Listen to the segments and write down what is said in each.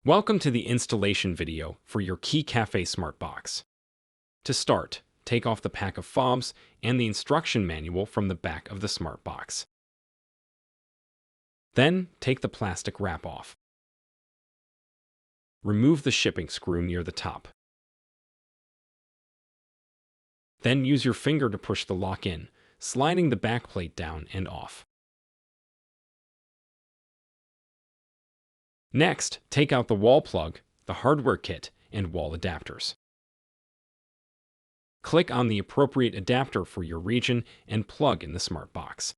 Welcome to the installation video for your KeyCafe Smart Box. To start, take off the pack of fobs and the instruction manual from the back of the Smart Box. Then, take the plastic wrap off. Remove the shipping screw near the top. Then use your finger to push the lock in, sliding the back plate down and off. Next, take out the wall plug, the hardware kit, and wall adapters. Click on the appropriate adapter for your region and plug in the Smart Box.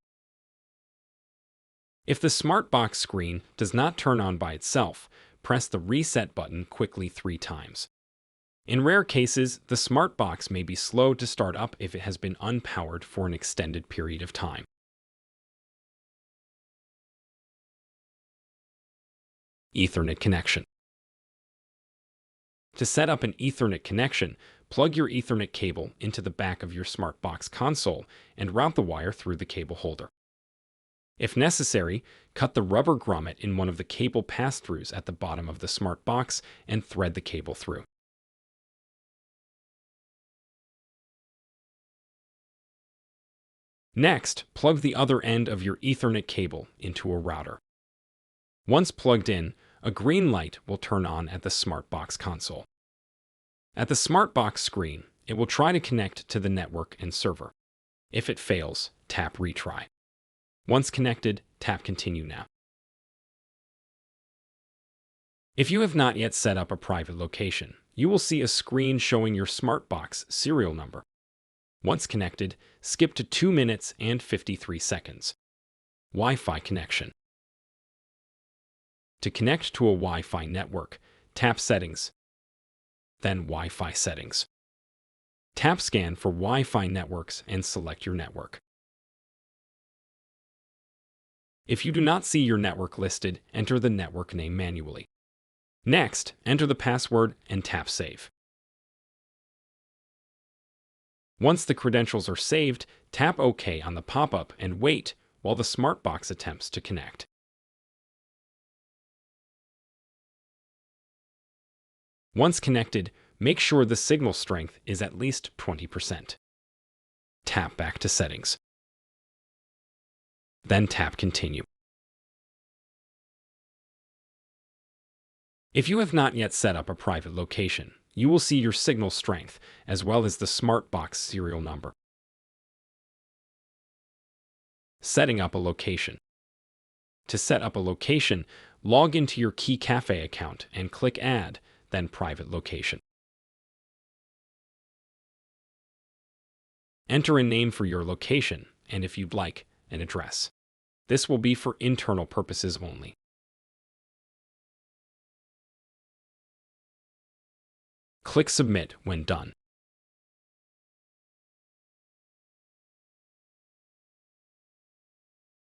If the Smart Box screen does not turn on by itself, press the reset button quickly 3 times. In rare cases, the Smart Box may be slow to start up if it has been unpowered for an extended period of time. Ethernet connection. To set up an Ethernet connection, plug your Ethernet cable into the back of your Smart Box console and route the wire through the cable holder. If necessary, cut the rubber grommet in one of the cable pass-throughs at the bottom of the Smart Box and thread the cable through. Next, plug the other end of your Ethernet cable into a router. Once plugged in, a green light will turn on at the Smart Box console. At the Smart Box screen, it will try to connect to the network and server. If it fails, tap Retry. Once connected, tap Continue now. If you have not yet set up a private location, you will see a screen showing your Smart Box serial number. Once connected, skip to 2 minutes and 53 seconds. Wi-Fi connection. To connect to a Wi-Fi network, tap Settings, then Wi-Fi Settings. Tap Scan for Wi-Fi networks and select your network. If you do not see your network listed, enter the network name manually. Next, enter the password and tap Save. Once the credentials are saved, tap OK on the pop-up and wait while the Smart Box attempts to connect. Once connected, make sure the signal strength is at least 20%. Tap back to Settings. Then tap Continue. If you have not yet set up a private location, you will see your signal strength as well as the Smart Box serial number. Setting up a location. To set up a location, log into your KeyCafe account and click Add, then Private Location. Enter a name for your location and, if you'd like, an address. This will be for internal purposes only. Click Submit when done.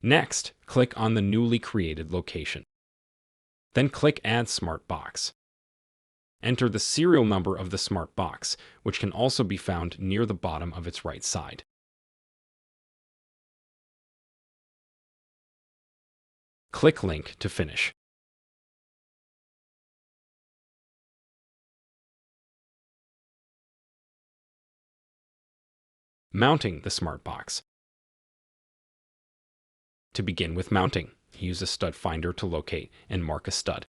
Next, click on the newly created location. Then click Add Smart Box. Enter the serial number of the Smart Box, which can also be found near the bottom of its right side. Click Link to finish. Mounting the Smart Box. To begin with mounting, use a stud finder to locate and mark a stud.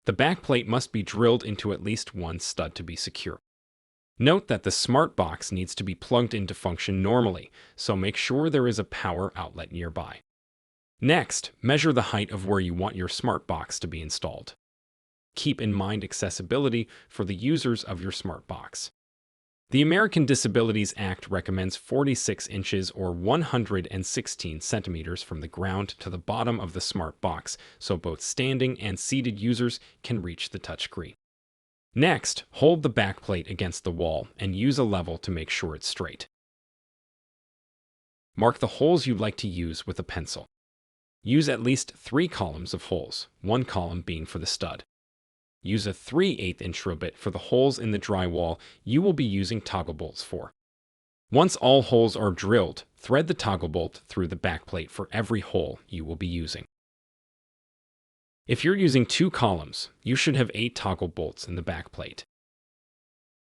The backplate must be drilled into at least one stud to be secure. Note that the Smart Box needs to be plugged in to function normally, so make sure there is a power outlet nearby. Next, measure the height of where you want your Smart Box to be installed. Keep in mind accessibility for the users of your Smart Box. The American Disabilities Act recommends 46 inches or 116 centimeters from the ground to the bottom of the Smart Box, so both standing and seated users can reach the touchscreen. Next, hold the backplate against the wall and use a level to make sure it's straight. Mark the holes you'd like to use with a pencil. Use at least 3 columns of holes, 1 column being for the stud. Use a 3/8 inch drill bit for the holes in the drywall you will be using toggle bolts for. Once all holes are drilled, thread the toggle bolt through the backplate for every hole you will be using. If you're using 2 columns, you should have 8 toggle bolts in the backplate.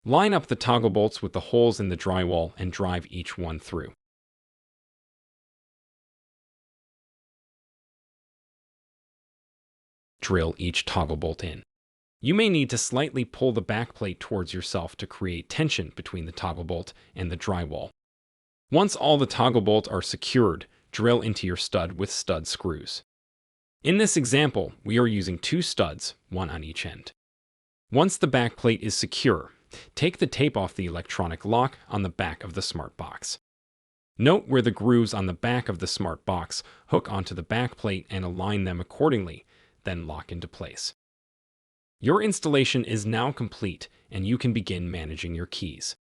Line up the toggle bolts with the holes in the drywall and drive each one through. Drill each toggle bolt in. You may need to slightly pull the backplate towards yourself to create tension between the toggle bolt and the drywall. Once all the toggle bolts are secured, drill into your stud with stud screws. In this example, we are using 2 studs, one on each end. Once the backplate is secure, take the tape off the electronic lock on the back of the smart box. Note where the grooves on the back of the smart box hook onto the backplate and align them accordingly, then lock into place. Your installation is now complete, and you can begin managing your keys.